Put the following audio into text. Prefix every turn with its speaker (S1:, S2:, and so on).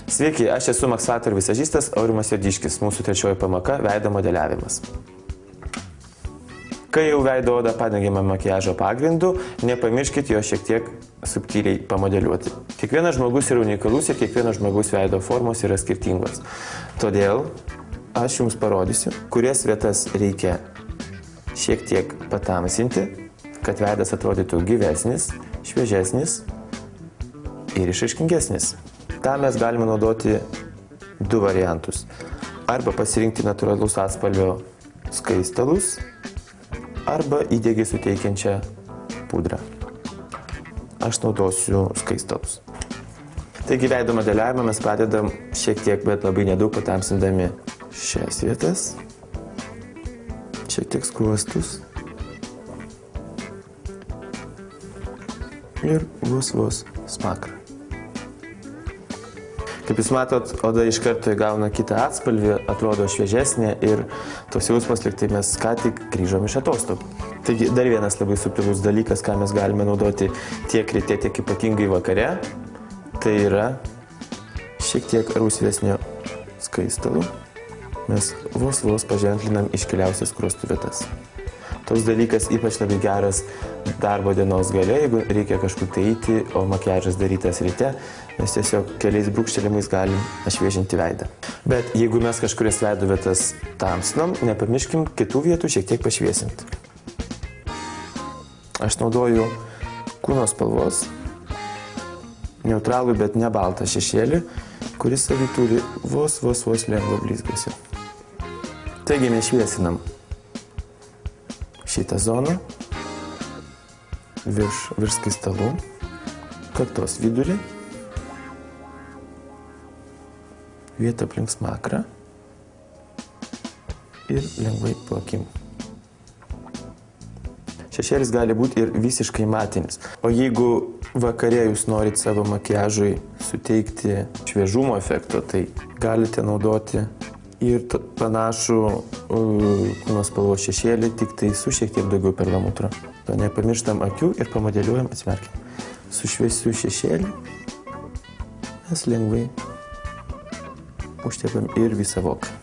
S1: Sveiki, aš esu Max Factor visažistas Aurimas Juodiškis, mūsų trečioji pamoka – veido modeliavimas. Kai jau veido odą padengiame makiažo pagrindu, nepamirškit jo šiek tiek subtiliai pamodeliuoti. Kiekvienas žmogus yra unikalus ir kiekvienas žmogus veido formos yra skirtingos. Todėl aš jums parodysiu, kurias vietas reikia šiek tiek patamsinti, kad veidas atrodytų gyvesnis, šviežesnis ir išraiškingesnis. Tam mes galime naudoti du variantus. Arba pasirinkti natūralaus atspalvio skaistalus, arba įdegį suteikiančią pudrą. Aš naudosiu skaistalus. Taigi veido modeliavimą mes pradedam šiek tiek, bet labai nedaug patamsindami šias vietas. Šiek tiek skruostus. Ir vos smakrą. Kaip jūs matot, oda iš karto įgauna kitą atspalvį, atrodo šviežesnė ir tos jausmas, lyg tai mes ką tik grįžom iš atostogų. Taigi dar vienas labai subtilus dalykas, ką mes galime naudoti tiek ryte, tiek ypatingai vakare, tai yra šiek tiek rausvesnio skaistalu. Mes vos paženklinam iškiliausias skruostų vietas. Toks dalykas ypač labai geras darbo dienos gale, jeigu reikia kažkur tai eiti, o makiažas darytas ryte, mes tiesiog keliais brūkštelimais galim atšviežinti veidą. Bet jeigu mes kažkurias veido vietas tamsinam, nepamirškim kitų vietų šiek tiek pašviesinti. Aš naudoju kūno spalvos, neutralų, bet ne baltą šešėlį, kuris savy turi vos lengvą blizgesį. Taigi mes šviesinam šitą zoną, virš skaistalų, kaktos vidurį, vietą aplink smakrą ir lengvai po akim. Šešėlis gali būti ir visiškai matinis. O jeigu vakare jūs norit savo makiažui suteikti šviežumo efekto, tai galite naudoti ir panašų kūno spalvos šešėlį, tik tai su šiek tiek daugiau perlamutro. Nepamirštam akių ir pamodeliuojam, atsimerkim. Su šviesiu šešėlį mes lengvai užtepam ir visą voką.